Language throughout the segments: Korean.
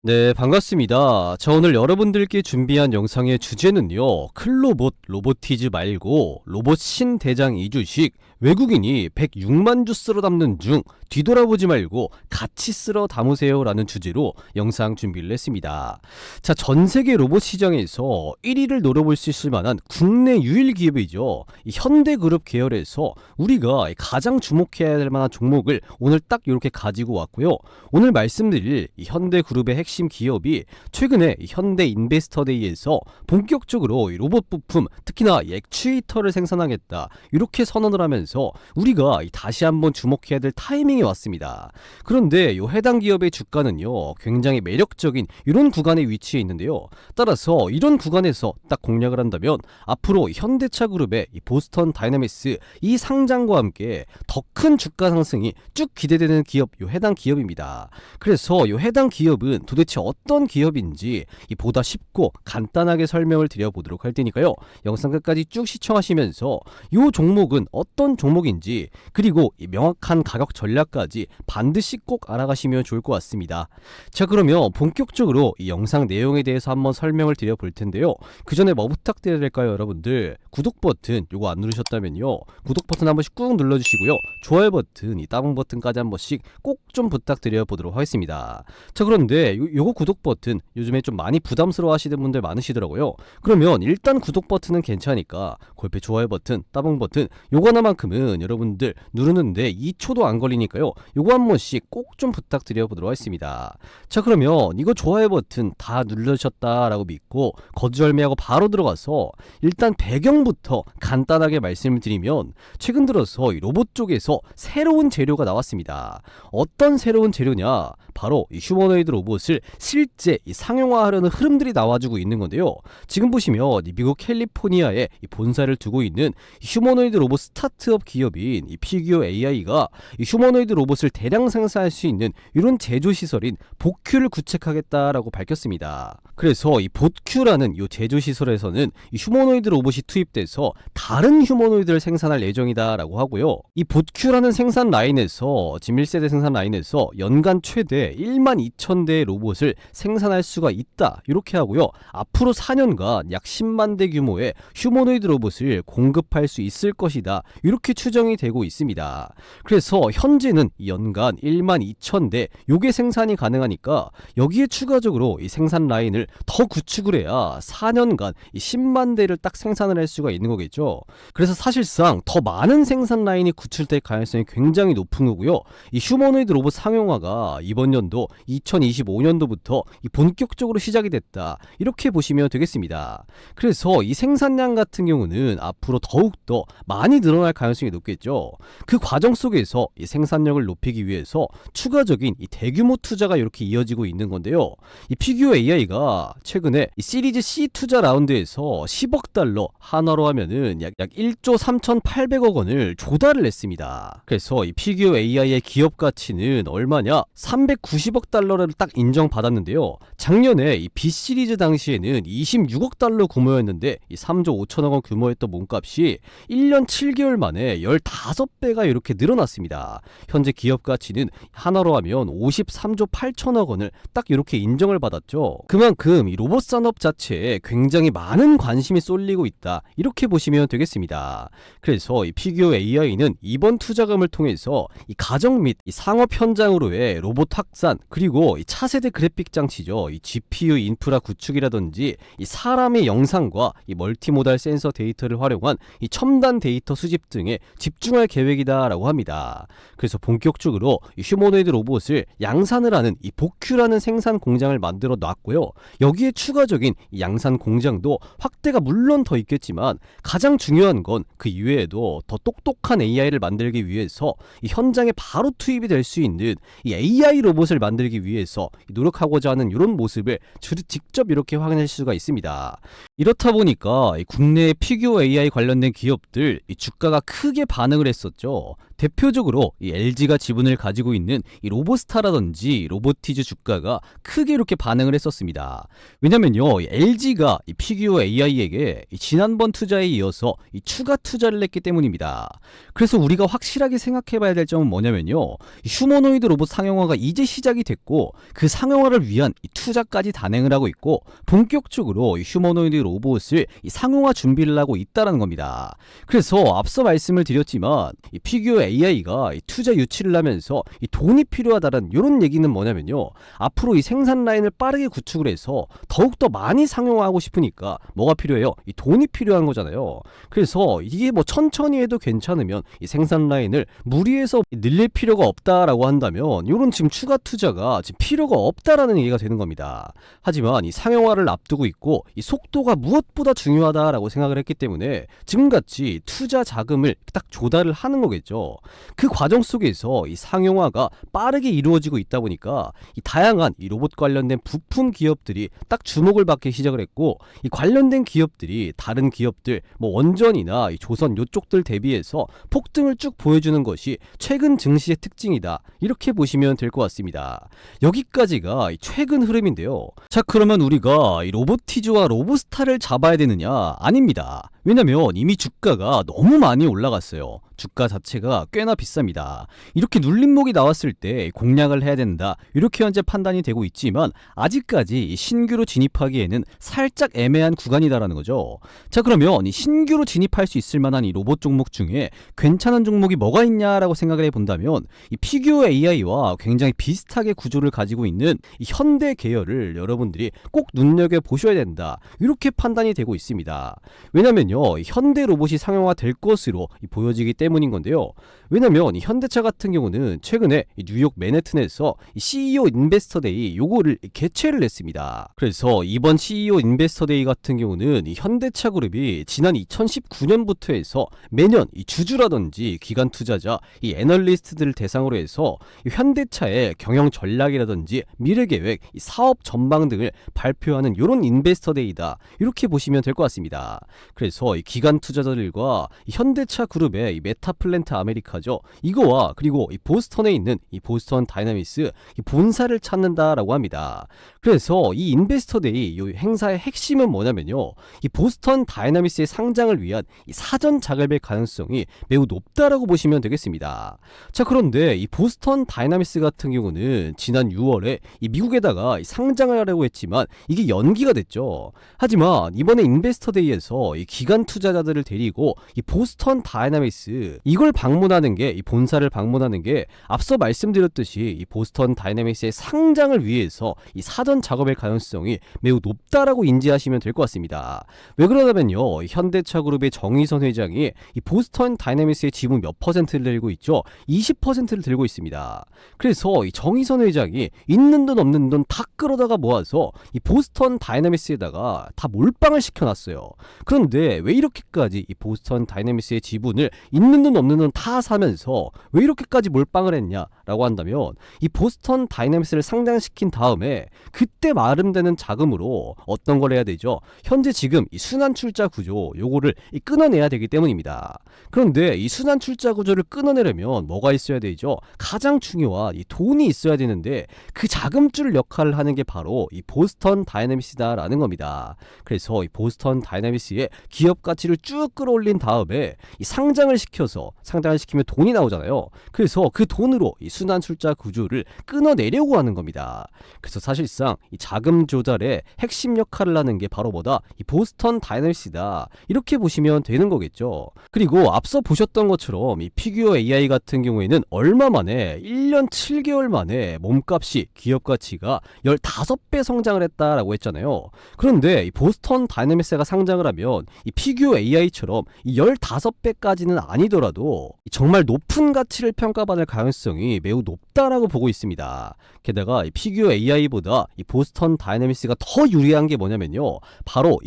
네, 반갑습니다. 자, 오늘 여러분들께 준비한 영상의 주제는요, 클로봇, 로보티즈 말고 로봇 신대장 이주식, 외국인이 106만 주 쓸어 담는 중 뒤돌아보지 말고 같이 쓸어 담으세요 라는 주제로 영상 준비를 했습니다. 자, 전 세계 로봇 시장에서 1위를 노려볼 수 있을 만한 국내 유일 기업이죠. 이 현대그룹 계열에서 우리가 가장 주목해야 할 만한 종목을 오늘 딱 이렇게 가지고 왔고요. 오늘 말씀드릴 이 현대그룹의 핵심 기업이 최근에 현대인베스터데이에서 본격적으로 이 로봇 부품, 특히나 액추에이터를 생산하겠다 이렇게 선언을 하면서 우리가 다시 한번 주목해야 될 타이밍이 왔습니다. 그런데 이 해당 기업의 주가는요, 굉장히 매력적인 이런 구간에 위치해 있는데요. 따라서 이런 구간에서 딱 공략을 한다면 앞으로 현대차 그룹의 이 보스턴 다이나믹스 이 상장과 함께 더 큰 주가 상승이 쭉 기대되는 기업, 이 해당 기업입니다. 그래서 이 해당 기업은 도대체 어떤 기업인지 보다 쉽고 간단하게 설명을 드려보도록 할 테니까요. 영상 끝까지 쭉 시청하시면서 이 종목은 어떤 종목인지, 그리고 이 명확한 가격 전략까지 반드시 꼭 알아가시면 좋을 것 같습니다. 자, 그러면 본격적으로 이 영상 내용에 대해서 한번 설명을 드려볼 텐데요. 그 전에 뭐 부탁드려야 될까요, 여러분들? 구독 버튼 요거 안 누르셨다면요, 구독 버튼 한 번씩 꾹 눌러주시고요. 좋아요 버튼, 이 따봉 버튼까지 한 번씩 꼭 좀 부탁드려 보도록 하겠습니다. 자, 그런데 요거 구독 버튼 요즘에 좀 많이 부담스러워 하시는 분들 많으시더라고요. 그러면 일단 구독 버튼은 괜찮으니까 골프 좋아요 버튼, 따봉 버튼 요거 하나만큼은 여러분들 누르는데 2초도 안 걸리니까요. 요거 한 번씩 꼭 좀 부탁드려 보도록 하겠습니다. 자, 그러면 이거 좋아요 버튼 다 눌러주셨다라고 믿고 거두절미하고 바로 들어가서 일단 배경부터 간단하게 말씀을 드리면, 최근 들어서 이 로봇 쪽에서 새로운 재료가 나왔습니다. 어떤 새로운 재료냐? 바로 이 휴머노이드 로봇을 실제 상용화하려는 흐름들이 나와주고 있는 건데요. 지금 보시면 이 미국 캘리포니아에 이 본사를 두고 있는 휴머노이드 로봇 스타트업 기업인 이 피규어 AI가 이 휴머노이드 로봇을 대량 생산할 수 있는 이런 제조 시설인 복큐를 구축하겠다라고 밝혔습니다. 그래서 이 복큐라는 이 제조 시설에서는 이 휴머노이드 로봇이 투입돼서 다른 휴머노이드를 생산할 예정이다라고 하고요. 이 복큐라는 생산 라인에서 지금 1세대 생산 라인에서 연간 최대 12,000대의 로봇을 생산할 수가 있다 이렇게 하고요. 앞으로 4년간 약 10만 대 규모의 휴머노이드 로봇을 공급할 수 있을 것이다 이렇게 추정이 되고 있습니다. 그래서 현재는 연간 12,000대 요게 생산이 가능하니까 여기에 추가적으로 이 생산 라인을 더 구축을 해야 4년간 이 10만 대를 딱 생산을 할 수가 있는 거겠죠. 그래서 사실상 더 많은 생산 라인이 구출될 가능성이 굉장히 높은 거고요. 이 휴머노이드 로봇 상용화가 이번 연도 2025년도부터 본격적으로 시작이 됐다 이렇게 보시면 되겠습니다. 그래서 이 생산량 같은 경우는 앞으로 더욱더 많이 늘어날 가능성이 높겠죠. 그 과정 속에서 이 생산력을 높이기 위해서 추가적인 이 대규모 투자가 이렇게 이어지고 있는 건데요. 이 피규어 AI가 최근에 이 시리즈 C 투자 라운드에서 10억 달러, 한화로 하면은 약 1조 3,800억 원을 조달을 했습니다. 그래서 이 피규어 AI의 기업 가치는 얼마냐? 390억 달러를 딱 인정받았는데요. 작년에 이 B 시리즈 당시에는 26억 달러 규모였는데 이 3조 5천억 원 규모였던 몸값이 1년 7개월 만에 15배가 이렇게 늘어났습니다. 현재 기업 가치는 하나로 하면 53조 8천억 원을 딱 이렇게 인정을 받았죠. 그만큼 이 로봇 산업 자체에 굉장히 많은 관심이 쏠리고 있다 이렇게 보시면 되겠습니다. 그래서 이 피규어 AI는 이번 투자금을 통해서 이 가정 및 이 상업 현장으로의 로봇 확산, 그리고 이 차세대 그래픽 장치죠, 이 GPU 인프라 구축이라든지 이 사람의 영상과 이 멀티모달 센서 데이터를 활용한 이 첨단 데이터 수집 등에 집중할 계획이다라고 합니다. 그래서 본격적으로 이 휴머노이드 로봇을 양산을 하는 이 복큐라는 생산 공장을 만들어 놨고요. 여기에 추가적인 이 양산 공장도 확대가 물론 더 있겠지만 가장 중요한 건 그 이외에도 더 똑똑한 AI를 만들기 위해서 이 현장에 바로 투입이 될 수 있는 이 AI 로봇을 만들기 위해서 노력하고자 하는 이런 모습을 직접 이렇게 확인할 수가 있습니다. 이렇다 보니까 이 국내의 피규어 AI 관련된 기업들 이 주가가 크게 반응을 했었죠. 대표적으로 이 LG가 지분을 가지고 있는 이 로보스타라든지 로보티즈 주가가 크게 이렇게 반응을 했었습니다. 왜냐면요, LG가 이 피규어 AI에게 지난번 투자에 이어서 이 추가 투자를 했기 때문입니다. 그래서 우리가 확실하게 생각해봐야 될 점은 뭐냐면요, 휴머노이드 로봇 상용화가 이제 시작이 됐고 그 상용화를 위한 이 투자까지 단행을 하고 있고 본격적으로 이 휴머노이드 로봇을 이 상용화 준비를 하고 있다는 겁니다. 그래서 앞서 말씀을 드렸지만 이 피규어 AI가 이 투자 유치를 하면서 이 돈이 필요하다는 이런 얘기는 뭐냐면요, 앞으로 이 생산 라인을 빠르게 구축을 해서 더욱더 많이 상용화하고 싶으니까 뭐가 필요해요? 이 돈이 필요한 거잖아요. 그래서 이게 뭐 천천히 해도 괜찮으면 이 생산 라인을 무리해서 늘릴 필요가 없다라고 한다면 이런 지금 추가 투자가 지금 필요가 없다라는 얘기가 되는 겁니다. 하지만 이 상용화를 앞두고 있고 이 속도가 무엇보다 중요하다라고 생각을 했기 때문에 지금같이 투자 자금을 딱 조달을 하는 거겠죠. 그 과정 속에서 이 상용화가 빠르게 이루어지고 있다 보니까 이 다양한 이 로봇 관련된 부품 기업들이 딱 주목을 받기 시작을 했고, 이 관련된 기업들이 다른 기업들 뭐 원전이나 이 조선 요쪽들 대비해서 폭등을 쭉 보여주는 것이 최근 증시의 특징이다, 이렇게 보시면 될 것 같습니다. 여기까지가 이 최근 흐름인데요. 자, 그러면 우리가 이 로보티즈와 로보스타를 잡아야 되느냐? 아닙니다. 왜냐면 이미 주가가 너무 많이 올라갔어요. 주가 자체가 꽤나 비쌉니다. 이렇게 눌림목이 나왔을 때 공략을 해야 된다, 이렇게 현재 판단이 되고 있지만 아직까지 신규로 진입하기에는 살짝 애매한 구간이다라는 거죠. 자, 그러면 이 신규로 진입할 수 있을 만한 이 로봇 종목 중에 괜찮은 종목이 뭐가 있냐라고 생각을 해본다면 이 피규어 AI와 굉장히 비슷하게 구조를 가지고 있는 이 현대 계열을 여러분들이 꼭 눈여겨보셔야 된다, 이렇게 판단이 되고 있습니다. 왜냐면요, 현대 로봇이 상용화 될 것으로 보여지기 때문인 건데요. 왜냐면 이 현대차 같은 경우는 최근에 이 뉴욕 맨해튼에서 이 CEO 인베스터 데이 요거를 개최를 했습니다. 그래서 이번 CEO 인베스터 데이 같은 경우는 이 현대차 그룹이 지난 2019년부터 해서 매년 이 주주라든지 기관 투자자, 이 애널리스트들을 대상으로 해서 이 현대차의 경영 전략이라든지 미래 계획, 이 사업 전망 등을 발표하는 이런 인베스터 데이다, 이렇게 보시면 될 것 같습니다. 그래서 이 기관 투자자들과 이 현대차 그룹의 이 메타플랜트 아메리카죠, 이거와 그리고 이 보스턴에 있는 이 보스턴 다이나믹스 이 본사를 찾는다라고 합니다. 그래서 이 인베스터 데이 이 행사의 핵심은 뭐냐면요, 이 보스턴 다이나믹스의 상장을 위한 이 사전 작업의 가능성이 매우 높다라고 보시면 되겠습니다. 자, 그런데 이 보스턴 다이나믹스 같은 경우는 지난 6월에 이 미국에다가 이 상장을 하려고 했지만 이게 연기가 됐죠. 하지만 이번에 인베스터 데이에서 이 기관 투자자들을 데리고 이 보스턴 다이나믹스 이걸 방문하는 게, 이 본사를 방문하는 게 앞서 말씀드렸듯이 이 보스턴 다이나믹스의 상장을 위해서 이 사전 작업의 가능성이 매우 높다라고 인지하시면 될 것 같습니다. 왜 그러냐면요, 현대차 그룹의 정의선 회장이 이 보스턴 다이나믹스의 지분 몇 %를 들고 있죠? 20%를 들고 있습니다. 그래서 이 정의선 회장이 있는 돈 없는 돈 다 끌어다가 모아서 이 보스턴 다이나믹스에다가 다 몰빵을 시켜놨어요. 그런데 왜 이렇게까지 이 보스턴 다이나믹스의 지분을 있는 돈 없는 돈 다 사면서 왜 이렇게까지 몰빵을 했냐라고 한다면, 이 보스턴 다이나믹스를 상장시킨 다음에 그때 마련되는 자금으로 어떤 걸 해야 되죠? 현재 지금 이 순환 출자 구조 요거를 끊어내야 되기 때문입니다. 그런데 이 순환 출자 구조를 끊어내려면 뭐가 있어야 되죠? 가장 중요한 이 돈이 있어야 되는데 그 자금줄 역할을 하는 게 바로 이 보스턴 다이나믹스다라는 겁니다. 그래서 이 보스턴 다이나믹스의 기업 가치를 쭉 끌어올린 다음에 이 상장을 시키면 돈이 나오잖아요. 그래서 그 돈으로 이 순환 출자 구조를 끊어내려고 하는 겁니다. 그래서 사실상 이 자금 조달의 핵심 역할을 하는 게 바로 뭐다? 이 보스턴 다이나믹스다, 이렇게 보시면 되는 거겠죠. 그리고 앞서 보셨던 것처럼 이 피규어 AI 같은 경우에는 얼마 만에 1년 7개월 만에 몸값이 기업 가치가 15배 성장을 했다라고 했잖아요. 그런데 이 보스턴 다이나믹스가 상장을 하면 이 피규어 AI처럼 이 15배까지는 아니더라도 정말 높은 가치를 평가받을 가능성이 매우 높다라고 보고 있습니다. 게다가 이 피규어 AI보다 이 보스턴 다이나믹스가 더 유리한 게 뭐냐면요, 바로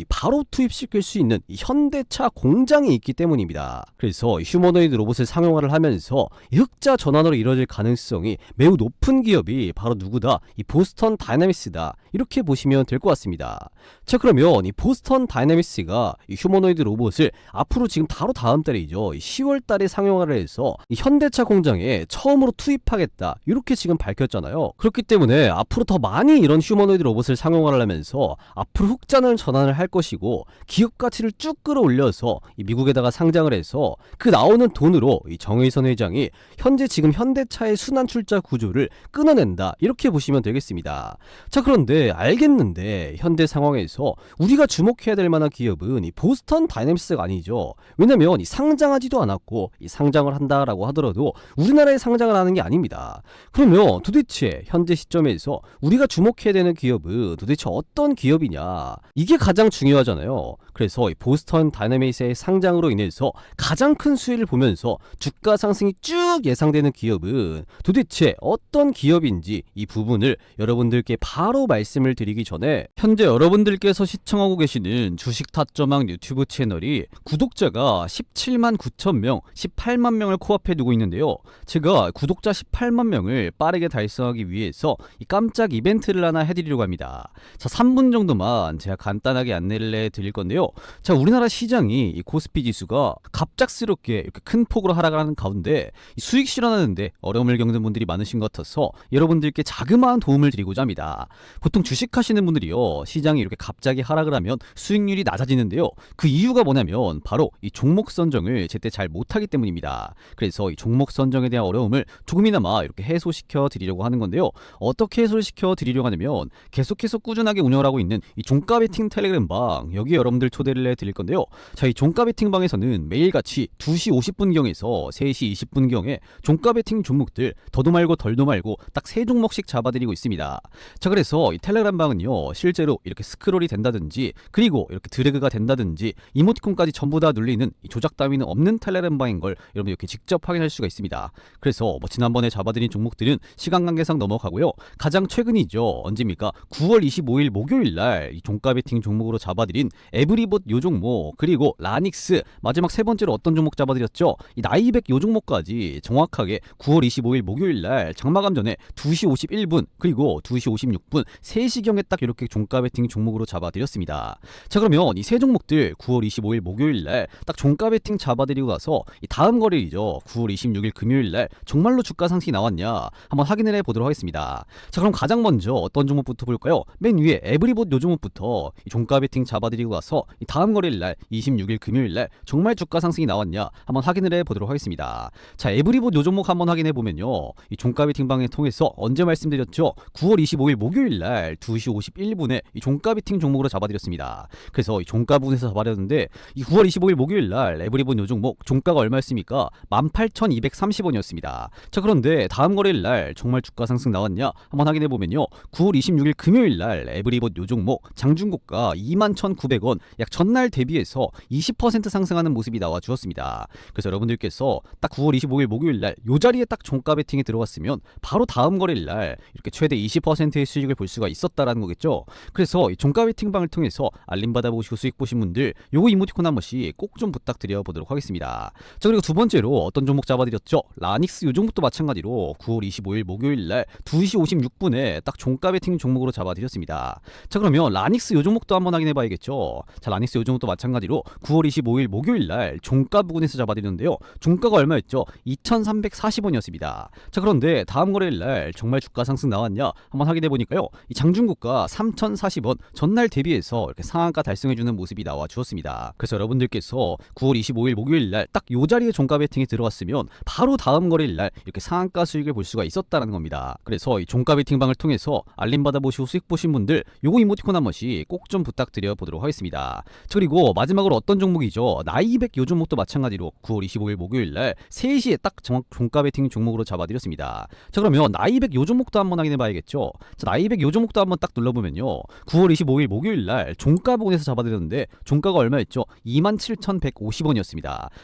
투입시킬 수 있는 이 현대차 공장이 있기 때문입니다. 그래서 휴머노이드 로봇을 상용화를 하면서 이 흑자 전환으로 이루어질 가능성이 매우 높은 기업이 바로 누구다? 이 보스턴 다이나믹스다, 이렇게 보시면 될 것 같습니다. 자, 그러면 이 보스턴 다이나믹스가 이 휴머노이드 휴머노이드 로봇을 앞으로 지금 바로 다음 달이죠. 10월 달에 상용화를 해서 이 현대차 공장에 처음으로 투입하겠다. 이렇게 지금 밝혔잖아요. 그렇기 때문에 앞으로 더 많이 이런 휴머노이드 로봇을 상용화를 하면서 앞으로 흑자는 전환을 할 것이고 기업 가치를 쭉 끌어올려서 이 미국에다가 상장을 해서 그 나오는 돈으로 이 정의선 회장이 현재 지금 현대차의 순환 출자 구조를 끊어낸다. 이렇게 보시면 되겠습니다. 자, 그런데 알겠는데 현대 상황에서 우리가 주목해야 될 만한 기업은 이 보스턴 다이내믹스가 아니죠. 왜냐면 이 상장하지도 않았고 이 상장을 한다라고 하더라도 우리나라에 상장을 하는 게 아닙니다. 그러면 도대체 현재 시점에서 우리가 주목해야 되는 기업은 도대체 어떤 기업이냐? 이게 가장 중요하잖아요. 그래서 이 보스턴 다이내믹스의 상장으로 인해서 가장 큰 수혜를 보면서 주가 상승이 쭉 예상되는 기업은 도대체 어떤 기업인지 이 부분을 여러분들께 바로 말씀을 드리기 전에 현재 여러분들께서 시청하고 계시는 주식 타점왕 유튜브 채널이 구독자가 17만 9천 명, 18만 명을 코앞에 두고 있는데요. 제가 구독자 18만 명을 빠르게 달성하기 위해서 이 깜짝 이벤트를 하나 해드리려고 합니다. 자, 3분 정도만 제가 간단하게 안내를 해드릴 건데요. 자, 우리나라 시장이 이 코스피 지수가 갑작스럽게 이렇게 큰 폭으로 하락하는 가운데 수익 실현하는데 어려움을 겪는 분들이 많으신 것 같아서 여러분들께 자그마한 도움을 드리고자 합니다. 보통 주식하시는 분들이요, 시장이 이렇게 갑자기 하락을 하면 수익률이 낮아지는데요. 그 이유가 뭐냐면 바로 이 종목 선정을 제때 잘 못하기 때문입니다. 그래서 이 종목 선정에 대한 어려움을 조금이나마 이렇게 해소시켜 드리려고 하는 건데요. 어떻게 해소를 시켜 드리려고 하냐면 계속해서 꾸준하게 운영을 하고 있는 이 종가 베팅 텔레그램 방, 여기에 여러분들 초대를 해 드릴 건데요. 자, 이 종가 베팅 방에서는 매일같이 2시 50분경에서 3시 20분경에 종가 베팅 종목들 더도 말고 덜도 말고 딱 3종목씩 잡아드리고 있습니다. 자, 그래서 이 텔레그램 방은요, 실제로 이렇게 스크롤이 된다든지 그리고 이렇게 드래그가 된다든지 이모티콘까지 전부 다 눌리는 이 조작 따위는 없는 텔레그램 방인 걸 여러분 이렇게 직접 확인할 수가 있습니다. 그래서 뭐 지난번에 잡아드린 종목들은 시간 관계상 넘어가고요. 가장 최근이죠. 언제입니까? 9월 25일 목요일날 이 종가 베팅 종목으로 잡아드린 에브리봇 요 종목, 그리고 라닉스, 마지막 세 번째로 어떤 종목 잡아드렸죠? 이 나이백 요 종목까지 정확하게 9월 25일 목요일날 장마감 전에 2시 51분 그리고 2시 56분 3시경에 딱 이렇게 종가 베팅 종목으로 잡아드렸습니다. 자, 그러면 이 세 종목들 9월 25일 목요일날 딱 종가 베팅 잡아드리고 나서 이 다음 거래일이죠. 9월 26일 금요일날 정말로 주가 상승이 나왔냐 한번 확인을 해보도록 하겠습니다. 자, 그럼 가장 먼저 어떤 종목부터 볼까요? 맨 위에 에브리봇 요 종목부터 이 종가 베팅 잡아드리고 나서 이 다음 거래일날 26일 금요일날 정말 주가 상승이 나왔냐 한번 확인을 해보도록 하겠습니다. 자, 에브리봇 요 종목 한번 확인해 보면요, 이 종가 베팅 방을 통해서 언제 말씀드렸죠? 9월 25일 목요일날 2시 51분에 이 종가 베팅 종목으로 잡아드렸습니다. 그래서 이 종가 부분에서 잡아드렸는데 이 9월 25일 목요일날 에브리봇 요 종목 종가가 얼마였습니까? 18,230원이었습니다. 자, 그런데 다음 거래일날 정말 주가 상승 나왔냐 한번 확인해 보면요, 9월 26일 금요일날 에브리봇 요 종목 장중고가 21,900원, 약 전날 대비해서 20% 상승하는 모습이 나와 주었습니다. 그래서 여러분들께서 딱 9월 25일 목요일날 요 자리에 딱 종가 베팅에 들어갔으면 바로 다음 거래일날 이렇게 최대 20%의 수익을 볼 수가 있었다라는 거겠죠. 그래서 이 종가 베팅 방을 통해서 알림 받아보시고 수익 보신 분들 요거 이모티콘 한 번씩 꼭 좀 부탁드려 보도록 하겠습니다. 자, 그리고 두 번째로 어떤 종목 잡아드렸죠? 라닉스 요 종목도 마찬가지로 9월 25일 목요일날 2시 56분에 딱 종가 베팅 종목으로 잡아드렸습니다. 자, 그러면 라닉스 요 종목도 한번 확인해 봐야겠죠. 자, 라닉스 요 종목도 마찬가지로 9월 25일 목요일날 종가 부근에서 잡아드렸는데요. 종가가 얼마였죠? 2,340원이었습니다. 자, 그런데 다음 거래일날 정말 주가 상승 나왔냐 한번 확인해 보니까요, 이 장중고가 3,040원, 전날 대비해서 이렇게 상한가 달성해주는 모습이 나와 주었습니다. 그래서 여러분들께서 9월 25일 목요일날 딱 요 자리에 종가 베팅이 들어갔으면 바로 다음 거래일날 이렇게 상한가 수익을 볼 수가 있었다는 겁니다. 그래서 이 종가 베팅 방을 통해서 알림 받아보시고 수익 보신 분들 요거 이모티콘 한 번씩 꼭 좀 부탁드려 보도록 하겠습니다. 자, 그리고 마지막으로 어떤 종목이죠? 나이백 요 종목도 마찬가지로 9월 25일 목요일날 3시에 딱 종가 베팅 종목으로 잡아드렸습니다. 자, 그러면 나이백 요 종목도 한번 확인해 봐야겠죠. 자, 나이백 요 종목도 한번 딱 눌러보면요, 9월 25일 목요일날 종가 부근에서 잡아드렸는데 종가가 얼마였죠? 27,150원이었습니다.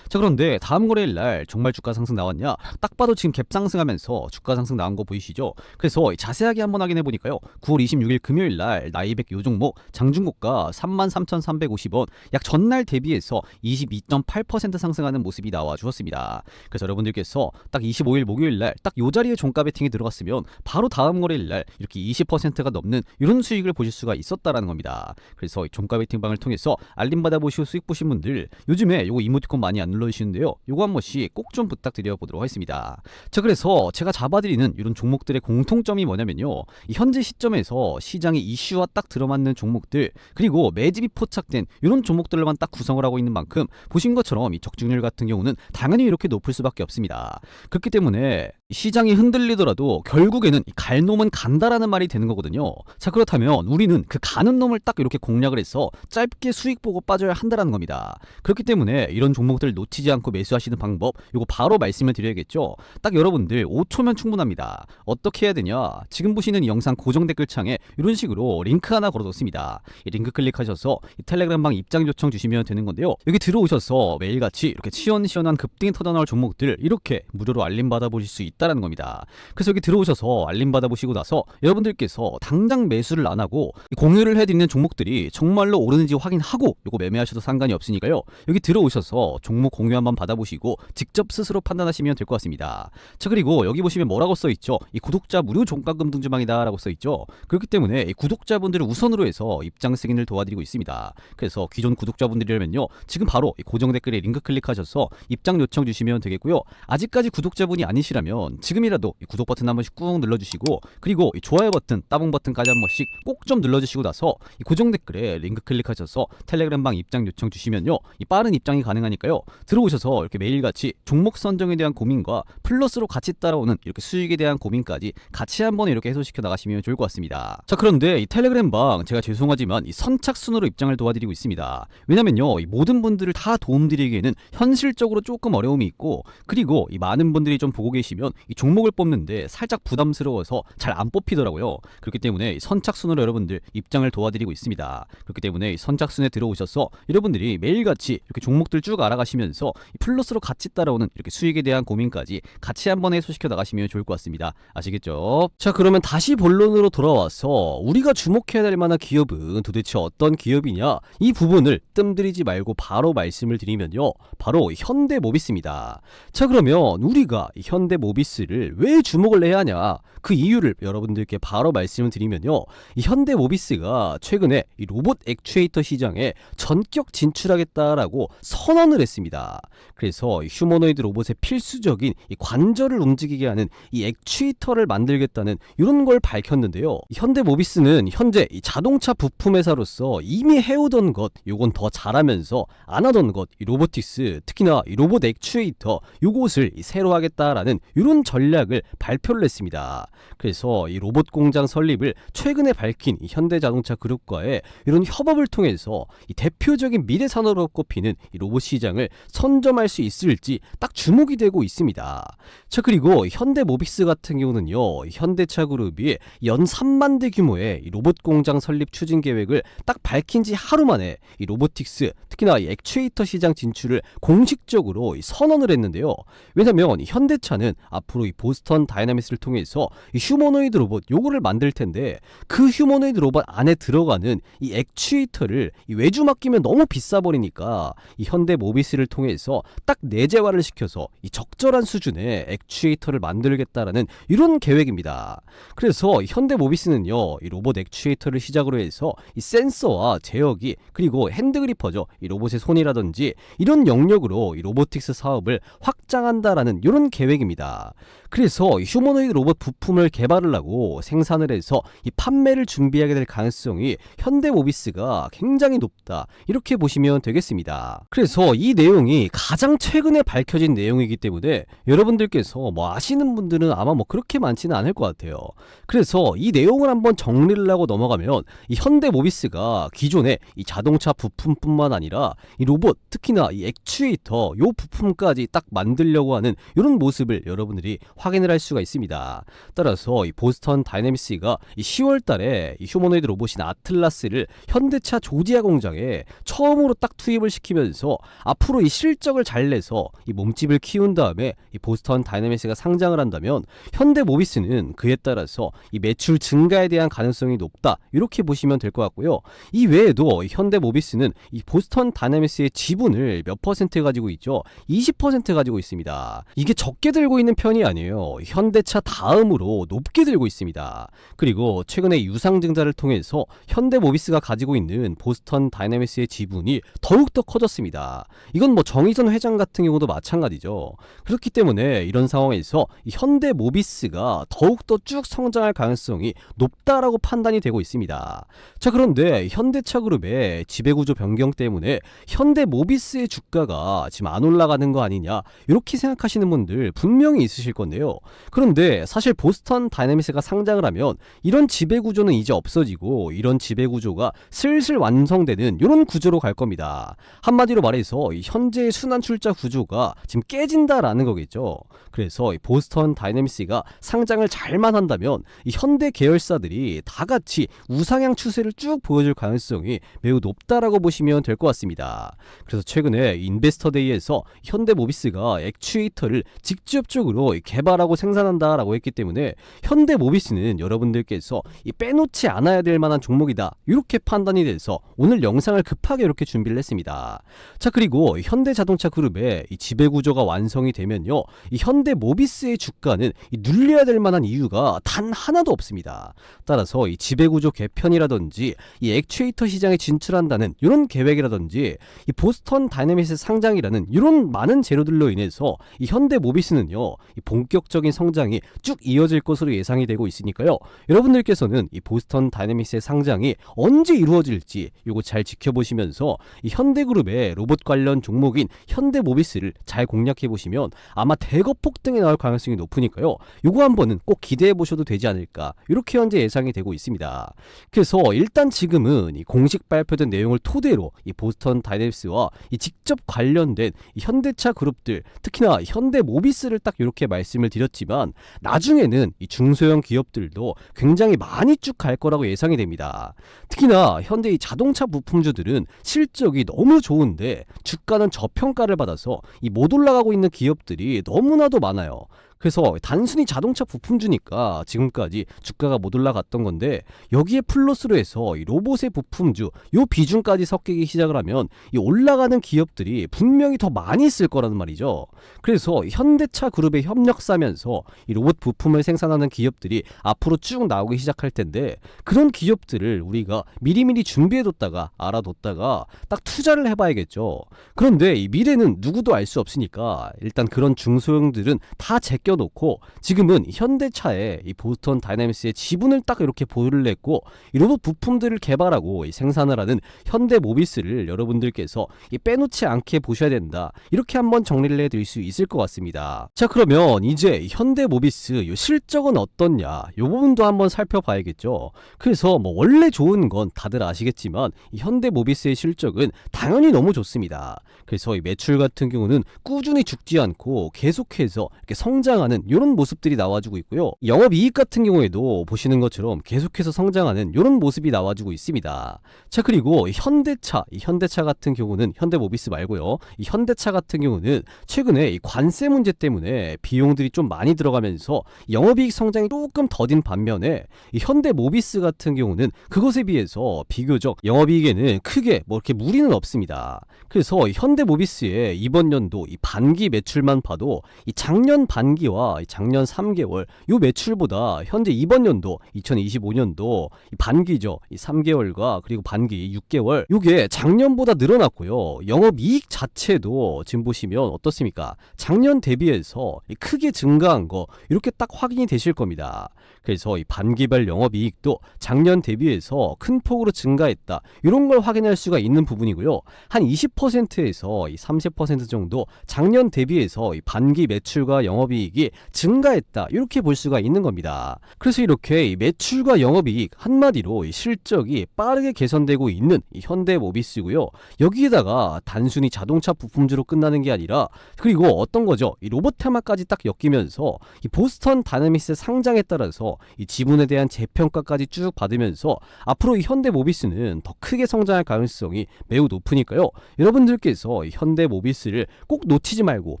자, 그런데 다음 거래일날 정말 주가 상승 나왔냐? 딱 봐도 지금 갭 상승하면서 주가 상승 나온 거 보이시죠? 그래서 자세하게 한번 확인해 보니까요, 9월 26일 금요일날 나이백 요 종목 장중고가 33,350원, 약 전날 대비해서 22.8% 상승하는 모습이 나와 주었습니다. 그래서 여러분들께서 딱 25일 목요일날 딱 요 자리에 종가 베팅이 들어갔으면 바로 다음 거래일날 이렇게 20%가 넘는 이런 수익을 보실 수가 있었다라는 겁니다. 그래서 이 종가 베팅 방을 통해서 알림 받아보시고 수익 보신 분들 요즘에 요거 이모티콘 많이 안 눌러주시는데요. 요거 한 번씩 꼭 좀 부탁드려 보도록 하겠습니다. 자, 그래서 제가 잡아드리는 이런 종목들의 공통점이 뭐냐면요, 이 현재 시점에서 시장의 이슈와 딱 들어맞는 종목들, 그리고 매집이 포착된 이런 종목들만 딱 구성을 하고 있는 만큼 보신 것처럼 이 적중률 같은 경우는 당연히 이렇게 높을 수밖에 없습니다. 그렇기 때문에 시장이 흔들리더라도 결국에는 갈 놈은 간다라는 말이 되는 거거든요. 자, 그렇다면 우리는 그 가는 놈을 딱 이렇게 공략을 해서 짧게 수익 보고 빠져야 한다는 겁니다. 그렇기 때문에 이런 종목들 놓치지 않고 매수하시는 방법, 이거 바로 말씀을 드려야겠죠. 딱 여러분들 5초면 충분합니다. 어떻게 해야 되냐, 지금 보시는 이 영상 고정 댓글창에 이런 식으로 링크 하나 걸어뒀습니다. 이 링크 클릭하셔서 이 텔레그램방 입장 요청 주시면 되는 건데요. 여기 들어오셔서 매일같이 이렇게 시원시원한 급등이 터져나올 종목들 이렇게 무료로 알림 받아보실 수 있다는 겁니다. 그래서 여기 들어오셔서 알림 받아보시고 나서 여러분들께서 당장 매수를 안 하고 공유를 해드리는 종목들이 정말로 오르는지 확인하고 요거 매매하셔도 상관이 없으니까요. 여기 들어오셔서 종목 공유 한번 받아보시고 직접 스스로 판단하시면 될 것 같습니다. 자, 그리고 여기 보시면 뭐라고 써있죠? 이 구독자 무료 종가금 등주방이다 라고 써있죠. 그렇기 때문에 이 구독자분들을 우선으로 해서 입장 승인을 도와드리고 있습니다. 그래서 기존 구독자분들이라면요, 지금 바로 이 고정 댓글에 링크 클릭하셔서 입장 요청 주시면 되겠고요. 아직까지 구독자분이 아니시라면 지금이라도 이 구독 버튼 한 번씩 꾹 눌러주시고, 그리고 이 좋아요 버튼, 따봉 버튼까지 한 번씩 꼭 좀 눌러주시고 나서 이 고정 댓글에 링크 클릭하셔서 텔레그램방 입장 요청 주시면요, 이 빠른 입장이 가능하니까요. 들어오셔서 이렇게 매일같이 종목 선정에 대한 고민과 플러스로 같이 따라오는 이렇게 수익에 대한 고민까지 같이 한번 이렇게 해소시켜 나가시면 좋을 것 같습니다. 자, 그런데 이 텔레그램방 제가 죄송하지만 이 선착순으로 입장을 도와드리고 있습니다. 왜냐면요, 이 모든 분들을 다 도움드리기에는 현실적으로 조금 어려움이 있고, 그리고 이 많은 분들이 좀 보고 계시면 이 종목을 뽑는데 살짝 부담스러워서 잘 안 뽑히더라고요. 그렇기 때문에 이 선착순으로 여러분들 입장을 도와드리고 있습니다. 그렇기 때문에 이 선착순에 들어오셔서 여러분들이 매일같이 이렇게 종목들 쭉 알아가시면서 이 플러스로 같이 따라오는 이렇게 수익에 대한 고민까지 같이 한번 해소시켜 나가시면 좋을 것 같습니다. 아시겠죠? 자, 그러면 다시 본론으로 돌아와서 우리가 주목해야 될 만한 기업은 도대체 어떤 기업이냐, 이 부분을 뜸들이지 말고 바로 말씀을 드리면요, 바로 현대모비스입니다. 자, 그러면 우리가 이 현대모비스를 왜 주목을 해야 하냐, 그 이유를 여러분들께 바로 말씀을 드리면요, 이 현대모비스가 최근에 이 로봇 액추에이터 시장에 전격 진출하겠다라고 선언을 했습니다. 그래서 휴머노이드 로봇의 필수적인 이 관절을 움직이게 하는 이 액추에이터를 만들겠다는 이런 걸 밝혔는데요. 현대모비스는 현재 이 자동차 부품 회사로서 이미 해오던 것, 요건 더 잘하면서 안 하던 것, 이 로보틱스, 특히나 이 로봇 액추에이터 요것을 새로 하겠다라는 이런 전략을 발표를 했습니다. 그래서 이 로봇 공장 설립을 최근에 밝힌 이 현대자동차 그룹과의 이런 협업을 통해서 이 대표적인 미래 산업으로 꼽히는 이 로봇 시장을 선점할 수 있을지 딱 주목이 되고 있습니다. 자, 그리고 현대모비스 같은 경우는요, 현대차 그룹이 연 3만 대 규모의 이 로봇 공장 설립 추진 계획을 딱 밝힌 지 하루 만에 이 로보틱스, 특히나 이 액추에이터 시장 진출을 공식적으로 선언을 했는데요. 왜냐면 현대차는 앞으로 이 보스턴 다이나믹스를 통해서 이 휴머노이드 로봇 요거를 만들 텐데, 그 휴머노이드 로봇 안에 들어가는 이 액추에이터를 이 외주 맡기면 너무 비싸 버리니까 이 현대모비스를 통해서 딱 내재화를 시켜서 이 적절한 수준의 액추에이터를 만들겠다라는 이런 계획입니다. 그래서 현대모비스는요, 이 로봇 액추에이터를 시작으로 해서 이 센서와 제어기, 그리고 핸드그리퍼죠, 이 로봇의 손이라든지 이런 영역으로 이 로보틱스 사업을 확장한다라는 이런 계획입니다. 그래서 휴머노이드 로봇 부품을 개발을 하고 생산을 해서 이 판매를 준비하게 될 가능성이 현대모비스가 굉장히 높다, 이렇게 보시면 되겠습니다. 그래서 이 내용이 가장 최근에 밝혀진 내용이기 때문에 여러분들께서 뭐 아시는 분들은 아마 뭐 그렇게 많지는 않을 것 같아요. 그래서 이 내용을 한번 정리를 하고 넘어가면 이 현대모비스가 기존에 이 자동차 부품뿐만 아니라 이 로봇, 특히나 이 액추에이터 요 부품까지 딱 만들려고 하는 이런 모습을 여러분들이 확인을 할 수가 있습니다. 따라서 이 보스턴 다이내믹스가 이 10월 달에 이 휴머노이드 로봇인 아틀라스를 현대차 조지아 공장에 처음으로 딱 투입을 시키면서 앞으로 이 실적을 잘 내서 이 몸집을 키운 다음에 이 보스턴 다이내믹스가 상장을 한다면 현대모비스는 그에 따라서 이 매출 증가에 대한 가능성이 높다, 이렇게 보시면 될 것 같고요. 이 외에도 현대모비스는 이 보스턴 다이내믹스의 지분을 몇 퍼센트 가지고 있죠? 20% 가지고 있습니다. 이게 적게 들고 있는 편이 아니에요. 시장은요, 현대차 다음으로 높게 들고 있습니다. 그리고 최근에 유상증자를 통해서 현대모비스가 가지고 있는 보스턴 다이내믹스의 지분이 더욱더 커졌습니다. 이건 뭐 정의선 회장 같은 경우도 마찬가지죠. 그렇기 때문에 이런 상황에서 현대모비스가 더욱더 쭉 성장할 가능성이 높다라고 판단이 되고 있습니다. 자, 그런데 현대차 그룹의 지배구조 변경 때문에 현대모비스의 주가가 지금 안 올라가는 거 아니냐, 이렇게 생각하시는 분들 분명히 있으실 건데요. 그런데 사실 보스턴 다이내믹스가 상장을 하면 이런 지배구조는 이제 없어지고 이런 지배구조가 슬슬 완성되는 이런 구조로 갈 겁니다. 한마디로 말해서 현재의 순환 출자 구조가 지금 깨진다라는 거겠죠. 그래서 보스턴 다이내믹스가 상장을 잘만 한다면 이 현대 계열사들이 다 같이 우상향 추세를 쭉 보여줄 가능성이 매우 높다라고 보시면 될 것 같습니다. 그래서 최근에 인베스터데이에서 현대모비스가 액추에이터를 직접적으로 개발하고 생산한다라고 했기 때문에 현대모비스는 여러분들께서 빼놓지 않아야 될 만한 종목이다, 이렇게 판단이 돼서 오늘 영상을 급하게 이렇게 준비를 했습니다. 자, 그리고 현대자동차 그룹의 이 지배구조가 완성이 되면요, 이 현대모비스의 주가는 눌려야 될 만한 이유가 단 하나도 없습니다. 따라서 이 지배구조 개편이라든지 이 액추에이터 시장에 진출한다는 이런 계획이라든지 이 보스턴 다이내믹스 상장이라는 이런 많은 재료들로 인해서 이 현대모비스는요, 이 본격적인 성장이 쭉 이어질 것으로 예상이 되고 있으니까요, 여러분들께서는 이 보스턴 다이내믹스의 상장이 언제 이루어질지 요거 잘 지켜보시면서 이 현대그룹의 로봇 관련 종목인 현대모비스를 잘 공략해 보시면 아마 대거 폭등이 나올 가능성이 높으니까요, 요거 한번은 꼭 기대해 보셔도 되지 않을까, 이렇게 현재 예상이 되고 있습니다. 그래서 일단 지금은 이 공식 발표된 내용을 토대로 이 보스턴 다이내믹스와 이 직접 관련된 이 현대차 그룹들, 특히나 현대모비스를 딱 이렇게 말씀을 드렸지만 나중에는 이 중소형 기업들도 굉장히 많이 쭉 갈 거라고 예상이 됩니다. 특히나 현대 이 자동차 부품주들은 실적이 너무 좋은데 주가는 저평가를 받아서 이 못 올라가고 있는 기업들이 너무나도 많아요. 그래서 단순히 자동차 부품주니까 지금까지 주가가 못 올라갔던 건데, 여기에 플러스로 해서 이 로봇의 부품주 요 비중까지 섞이기 시작을 하면 이 올라가는 기업들이 분명히 더 많이 있을 거라는 말이죠. 그래서 현대차 그룹에 협력사면서 이 로봇 부품을 생산하는 기업들이 앞으로 쭉 나오기 시작할 텐데, 그런 기업들을 우리가 미리미리 준비해뒀다가 알아뒀다가 딱 투자를 해봐야겠죠. 그런데 이 미래는 누구도 알 수 없으니까 일단 그런 중소형들은 다 제껴놓고 지금은 현대차의 이 보스턴 다이내믹스의 지분을 딱 이렇게 보유를 했고, 이 로봇 부품들을 개발하고 이 생산을 하는 현대모비스를 여러분들께서 이 빼놓지 않게 보셔야 된다, 이렇게 한번 정리를 해드릴 수 있을 것 같습니다. 자, 그러면 이제 현대모비스 요 실적은 어떻냐, 요 부분도 한번 살펴봐야겠죠. 그래서 뭐 원래 좋은 건 다들 아시겠지만 이 현대모비스의 실적은 당연히 너무 좋습니다. 그래서 이 매출 같은 경우는 꾸준히 죽지 않고 계속해서 이렇게 성장하는 이런 모습들이 나와주고 있고요. 영업이익 같은 경우에도 보시는 것처럼 계속해서 성장하는 이런 모습이 나와주고 있습니다. 자, 그리고 현대차, 이 현대차 같은 경우는 현대모비스 말고요, 이 현대차 같은 경우는 최근에 이 관세 문제 때문에 비용들이 좀 많이 들어가면서 영업이익 성장이 조금 더딘 반면에 이 현대모비스 같은 경우는 그것에 비해서 비교적 영업이익에는 크게 뭐 이렇게 무리는 없습니다. 그래서 현대모비스의 이번 연도 이 반기 매출만 봐도 이 작년 반기와 작년 3개월 요 매출보다 현재 이번 연도 2025년도 이 반기죠, 이 3개월과 그리고 반기 6개월 요게 작년보다 늘어났고요. 영업이익 자체도 지금 보시면 어떻습니까? 작년 대비해서 크게 증가한 거 이렇게 딱 확인이 되실 겁니다. 그래서 이 반기별 영업이익도 작년 대비해서 큰 폭으로 증가했다, 이런 걸 확인할 수가 있는 부분이고요. 한 20%에서 이 30% 정도 작년 대비해서 이 반기 매출과 영업이익이 증가했다, 이렇게 볼 수가 있는 겁니다. 그래서 이렇게 이 매출과 영업이익, 한마디로 이 실적이 빠르게 개선되고 있는 이 현대모비스고요. 여기에다가 단순히 자동차 부품주로 끝나는 게 아니라, 그리고 어떤 거죠? 이 로봇 테마까지 딱 엮이면서 이 보스턴 다이내믹스 상장에 따라서 이 지분에 대한 재평가까지 쭉 받으면서 앞으로 이 현대모비스는 더 크게 성장할 가능성이 매우 높으니까요. 여러분들께서 이 현대모비스를 꼭 놓치지 말고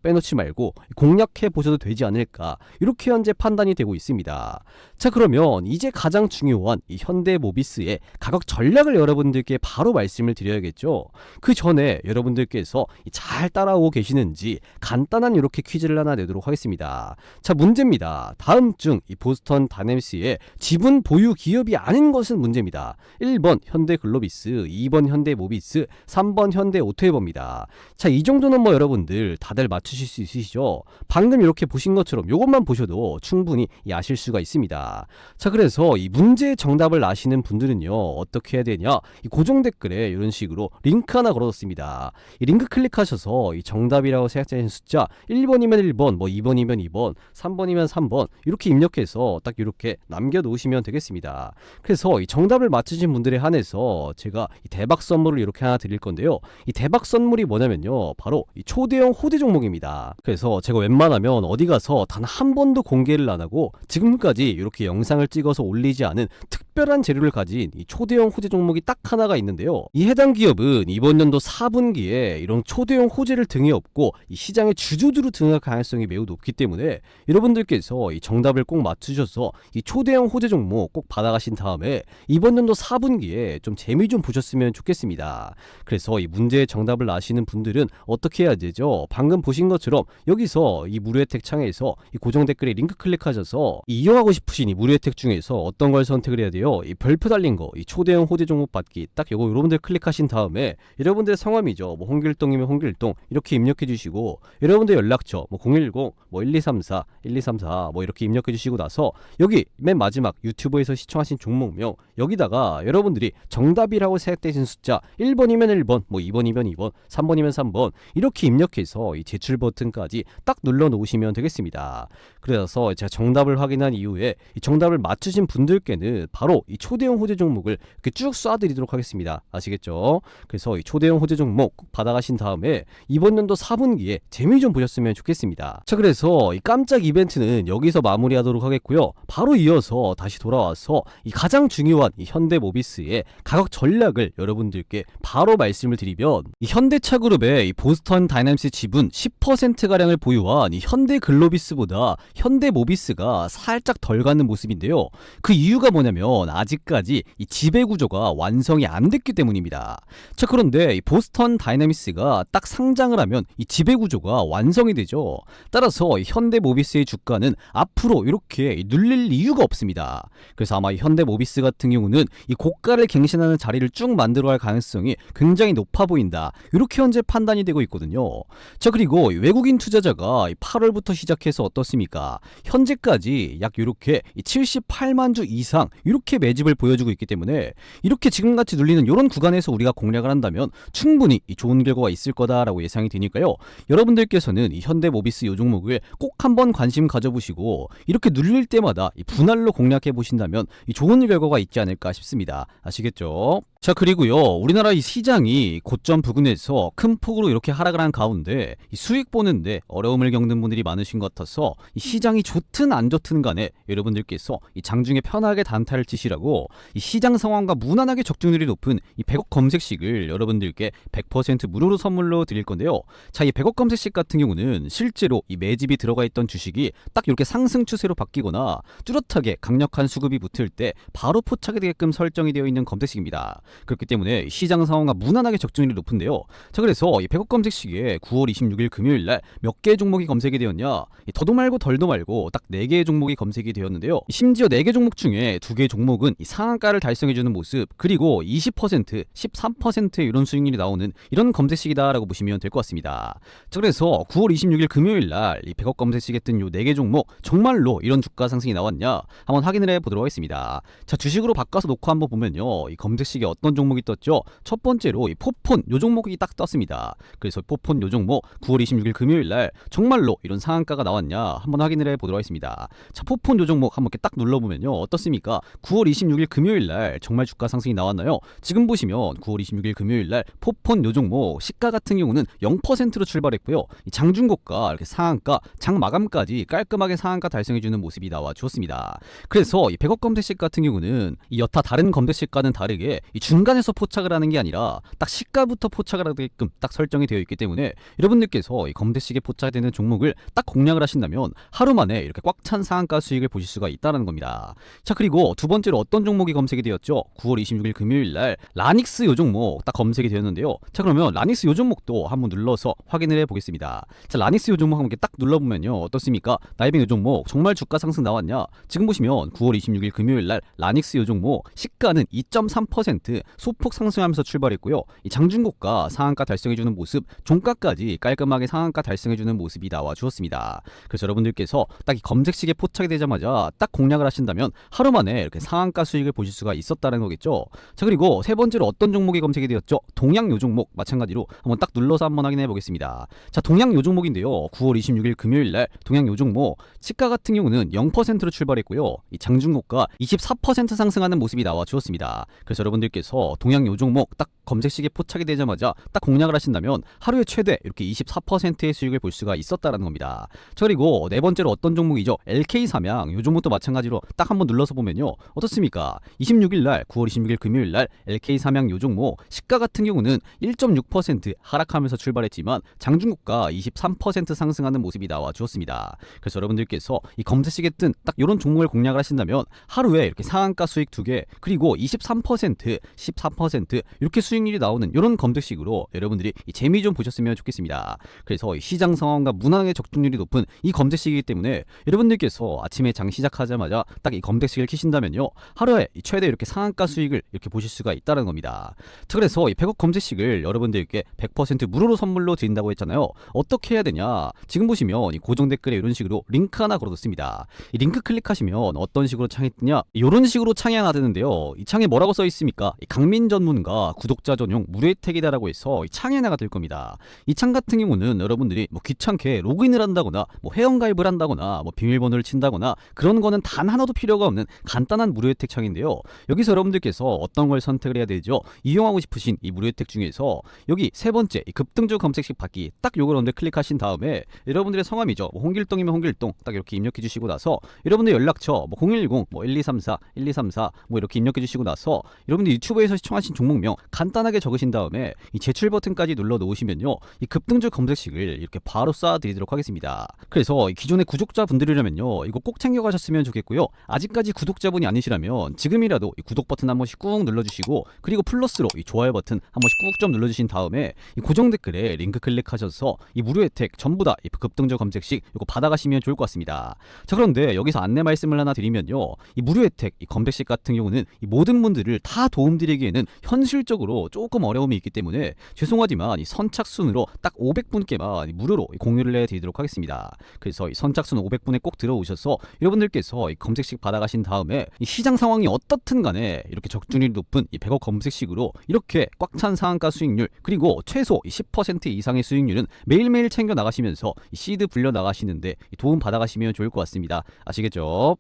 빼놓지 말고 공략해 보셔도 되지 않을까, 이렇게 현재 판단이 되고 있습니다. 자, 그러면 이제 가장 중요한 이 현대모비스의 가격 전략을 여러분들께 바로 말씀을 드려야겠죠. 그 전에 여러분들께서 잘 따라오고 계시는지 간단한 이렇게 퀴즈를 하나 내도록 하겠습니다. 자, 문제입니다. 다음 중 이 보스턴 다이내믹스의 지분 보유 기업이 아닌 것은 문제입니다. 1번 현대글로비스, 2번 현대모비스, 3번 현대오토웨버입니다. 자, 이 정도는 뭐 여러분들 다들 맞추실 수 있으시죠? 방금 이렇게 보신 것처럼 이것만 보셔도 충분히 아실 수가 있습니다. 자, 그래서 이 문제의 정답을 아시는 분들은요, 어떻게 해야 되냐, 이 고정 댓글에 이런 식으로 링크 하나 걸어뒀습니다. 이 링크 클릭하셔서 이 정답이라고 생각되는 숫자 1번이면 1번, 뭐 2번이면 2번, 3번이면 3번 이렇게 입력해서 딱 이렇게 남겨놓으시면 되겠습니다. 그래서 이 정답을 맞추신 분들에 한해서 제가 이 대박 선물을 이렇게 하나 드릴 건데요. 이 대박 선물이 뭐냐면요, 바로 이 초대형 호재 종목입니다. 그래서 제가 웬만하면 어디 가서 단 한 번도 공개를 안 하고 지금까지 이렇게 영상을 찍어서 올리지 않은 특별한 재료를 가진 이 초대형 호재 종목이 딱 하나가 있는데요. 이 해당 기업은 이번 연도 4분기에 이런 초대형 호재를 등에 업고 이 시장의 주주주로 등할 가능성이 매우 높기 때문에 여러분들께서 이 정답을 꼭 맞추셔서 이 초대형 호재 종목 꼭 받아가신 다음에 이번 연도 4분기에 좀 재미 좀 보셨으면 좋겠습니다. 그래서 이 문제의 정답을 아시는 분들은 어떻게 해야 되죠? 방금 보신 것처럼 여기서 이 무료 혜택 창에서 이 고정 댓글에 링크 클릭하셔서 이용하고 싶으신 이 무료 혜택 중에서 어떤 걸 선택을 해야 돼요? 이 별표 달린 거, 이 초대형 호재 종목 받기, 딱 요거 여러분들 클릭하신 다음에 여러분들의 성함이죠, 뭐 홍길동이면 홍길동 이렇게 입력해 주시고, 여러분들 연락처 뭐 010, 뭐 1234, 1234 뭐 이렇게 입력해 주시고 나서 여기 맨 마지막 유튜브에서 시청하신 종목명 여기다가 여러분들이 정답이라고 생각되신 숫자 1번이면 1번, 뭐 2번이면 2번, 3번이면 3번 이렇게 입력해서 이 제출 버튼까지 딱 눌러 놓으시면 되겠습니다. 그래서 제가 정답을 확인한 이후에 이 정답을 맞추신 분들께는 바로 이 초대형 호재 종목을 이렇게 쭉 쏴드리도록 하겠습니다. 아시겠죠? 그래서 이 초대형 호재 종목 꼭 받아가신 다음에 이번 연도 4분기에 재미 좀 보셨으면 좋겠습니다. 자, 그래서 이 깜짝 이벤트는 여기서 마무리하도록 하겠고요. 바로 이어서 다시 돌아와서 이 가장 중요한 이 현대모비스의 가격 전략을 여러분들께 바로 말씀을 드리면, 이 현대차그룹의 이 보스턴 다이내믹스 지분 10%가량을 보유한 이 현대글로비스보다 현대모비스가 살짝 덜 가는 모습인데요. 그 이유가 뭐냐면 아직까지 이 지배구조가 완성이 안 됐기 때문입니다. 자, 그런데 이 보스턴 다이내믹스가 딱 상장을 하면 이 지배구조가 완성이 되죠. 따라서 이 현대모비스의 주가는 앞으로 이렇게 눌릴 이유가 없습니다. 그래서 아마 이 현대모비스 같은 경우는 이 고가를 갱신하는 자리를 쭉 만들어갈 가능성이 굉장히 높아 보인다, 이렇게 현재 판단이 되고 있거든요. 자, 그리고 외국인 투자자가 8월부터 시작해서 어떻습니까? 현재까지 약 이렇게 78만 주 이상 이렇게 매집을 보여주고 있기 때문에 이렇게 지금같이 눌리는 이런 구간에서 우리가 공략을 한다면 충분히 좋은 결과가 있을 거다라고 예상이 되니까요. 여러분들께서는 이 현대모비스 이 종목을 꼭 한번 관심 가져보시고 이렇게 눌릴 때마다 이 분할로 공략해 보신다면 좋은 결과가 있지 않을까 싶습니다. 아시겠죠? 자, 그리고요, 우리나라 이 시장이 고점 부근에서 큰 폭으로 이렇게 하락을 한 가운데 이 수익 보는데 어려움을 겪는 분들이 많으신 것 같아서 이 시장이 좋든 안 좋든 간에 여러분들께서 이 장중에 편하게 단타를 치시라고 이 시장 상황과 무난하게 적중률이 높은 이 100억 검색식을 여러분들께 100% 무료로 선물로 드릴 건데요. 자, 이 100억 검색식 같은 경우는 실제로 이 매집이 들어가 있던 주식이 딱 이렇게 상승 추세로 바뀌거나 뚜렷하게 강력한 수급이 붙을 때 바로 포착이 되게끔 설정이 되어 있는 검색식입니다. 그렇기 때문에 시장 상황과 무난하게 적중률이 높은데요. 자, 그래서 이 100억 검색식에 9월 26일 금요일날 몇 개의 종목이 검색이 되었냐, 더도 말고 덜도 말고 딱 4개의 종목이 검색이 되었는데요. 심지어 4개 종목 중에 2개의 종목은 이 상한가를 달성해주는 모습, 그리고 20%, 13%의 이런 수익률이 나오는 이런 검색식이다라고 보시면 될 것 같습니다. 자, 그래서 9월 26일 금요일날 이 100억 검색식에 뜬 요 4개 종목 정말로 이런 주가 상승이 나왔냐 한번 확인을 해보도록 하겠습니다. 자, 주식으로 바꿔서 놓고 한번 보면요, 이 검색식에 어떤 어떤 종목이 떴죠? 첫 번째로 이 포폰 요 종목이 딱 떴습니다. 그래서 포폰 요 종목 9월 26일 금요일 날 정말로 이런 상한가가 나왔냐 한번 확인을 해보도록 하겠습니다. 자, 포폰 요 종목 한번 이렇게 딱 눌러보면요, 어떻습니까? 9월 26일 금요일 날 정말 주가 상승이 나왔나요? 지금 보시면 9월 26일 금요일 날 포폰 요 종목 시가 같은 경우는 0%로 출발했고요. 이 장중고가 이렇게 상한가 장 마감까지 깔끔하게 상한가 달성해주는 모습이 나와 주었습니다. 그래서 이 100억 검색식 같은 경우는 이 여타 다른 검색식과는 다르게 이 중간에서 포착을 하는 게 아니라 딱 시가부터 포착을 하게끔 딱 설정이 되어 있기 때문에 여러분들께서 이 검색식에 포착되는 종목을 딱 공략을 하신다면 하루 만에 이렇게 꽉 찬 상한가 수익을 보실 수가 있다는 겁니다. 자, 그리고 두 번째로 어떤 종목이 검색이 되었죠? 9월 26일 금요일 날 라닉스 요 종목 딱 검색이 되었는데요. 자, 그러면 라닉스 요 종목도 한번 눌러서 확인을 해보겠습니다. 자, 라닉스 요 종목 한번 이렇게 딱 눌러보면요, 어떻습니까? 나이뱅 요 종목 정말 주가 상승 나왔냐? 지금 보시면 9월 26일 금요일 날 라닉스 요 종목 시가는 2.3% 소폭 상승하면서 출발했고요. 이 장중고가 상한가 달성해주는 모습, 종가까지 깔끔하게 상한가 달성해주는 모습이 나와 주었습니다. 그래서 여러분들께서 딱 이 검색식에 포착이 되자마자 딱 공략을 하신다면 하루 만에 이렇게 상한가 수익을 보실 수가 있었다는 거겠죠. 자, 그리고 세 번째로 어떤 종목이 검색이 되었죠? 동양 요 종목 마찬가지로 한번 딱 눌러서 한번 확인해 보겠습니다. 자, 동양 요 종목인데요, 9월 26일 금요일 날 동양 요 종목 시가 같은 경우는 0%로 출발했고요. 이 장중고가 24% 상승하는 모습이 나와 주었습니다. 그래서 여러분들께서 동양 요 종목 딱 검색식에 포착이 되자마자 딱 공략을 하신다면 하루에 최대 이렇게 24%의 수익을 볼 수가 있었다는 겁니다. 자, 그리고 네 번째로 어떤 종목이죠? LK 삼양 요 종목도 마찬가지로 딱 한번 눌러서 보면요, 어떻습니까? 26일 날 9월 26일 금요일 날 LK 삼양 요 종목 시가 같은 경우는 1.6% 하락하면서 출발했지만 장중고가 23% 상승하는 모습이 나와 주었습니다. 그래서 여러분들께서 이 검색식에 뜬 딱 이런 종목을 공략을 하신다면 하루에 이렇게 상한가 수익 2개 그리고 23%, 14% 이렇게 수익률이 나오는 이런 검색식으로 여러분들이 이 재미 좀 보셨으면 좋겠습니다. 그래서 이 시장 상황과 무난하게 적중률이 높은 이 검색식이기 때문에 여러분들께서 아침에 장 시작하자마자 딱 이 검색식을 키신다면요, 하루에 최대 이렇게 상한가 수익을 이렇게 보실 수가 있다는 겁니다. 자, 그래서 이 100억 검색식을 여러분들께 100% 무료로 선물로 드린다고 했잖아요. 어떻게 해야 되냐? 지금 보시면 이 고정 댓글에 이런 식으로 링크 하나 걸어뒀습니다. 이 링크 클릭하시면 어떤 식으로 창이 뜨냐? 이런 식으로 창이 하나 뜨는데요, 이 창에 뭐라고 써 있습니까? 이 강민 전문가 구독자 전용 무료 혜택이다라고 해서 이 창이 하나가 뜰 겁니다. 이 창 같은 경우는 여러분들이 뭐 귀찮게 로그인을 한다거나 뭐 회원가입을 한다거나 뭐 비밀번호를 친다거나 그런 거는 단 하나도 필요가 없는 간단한 무료 혜택 창인데요, 여기서 여러분들께서 어떤 걸 선택을 해야 되죠? 이용하고 싶으신 이 무료 혜택 중에서 여기 세 번째 이 급등주 검색식 받기 딱 요걸 언제 클릭하신 다음에 여러분들의 성함이죠, 뭐 홍길동이면 홍길동 딱 이렇게 입력해 주시고 나서 여러분들 연락처 뭐 010 뭐 1234 1234 뭐 이렇게 입력해 주시고 나서 여러분들 유튜브에서 시청하신 종목명 간단하게 적으신 다음에 이 제출 버튼까지 눌러 놓으시면요, 이 급등주 검색식을 이렇게 바로 쏴 드리도록 하겠습니다. 그래서 이 기존의 구독자분들이라면요, 이거 꼭 챙겨 가셨으면 좋겠고요. 아직까지 구독자분이 아니시라면 지금이라도 이 구독 버튼 한 번씩 꾹 눌러주시고 그리고 플러스로 이 좋아요 버튼 한 번씩 꾹 좀 눌러주신 다음에 이 고정 댓글에 링크 클릭하셔서 이 무료 혜택 전부 다 이 급등주 검색식 이거 받아가시면 좋을 것 같습니다. 자, 그런데 여기서 안내 말씀을 하나 드리면요, 이 무료 혜택 이 검색식 같은 경우는 이 모든 분들을 다 도움드리기에는 현실적으로 조금 어려움이 있기 때문에 죄송하지만 이 선착순으로 딱 500분께만 무료로 공유를 해드리도록 하겠습니다. 그래서 이 선착순 500분에 꼭 들어오셔서 여러분들께서 이 검색식 받아가신 다음에 이 시장 상황이 어떻든 간에 이렇게 적중률이 높은 이 100억 검색식으로 이렇게 꽉 찬 상한가 수익률 그리고 최소 10% 이상의 수익률은 매일매일 챙겨 나가시면서 이 시드 불려 나가시는데 도움 받아가시면 좋을 것 같습니다. 아시겠죠?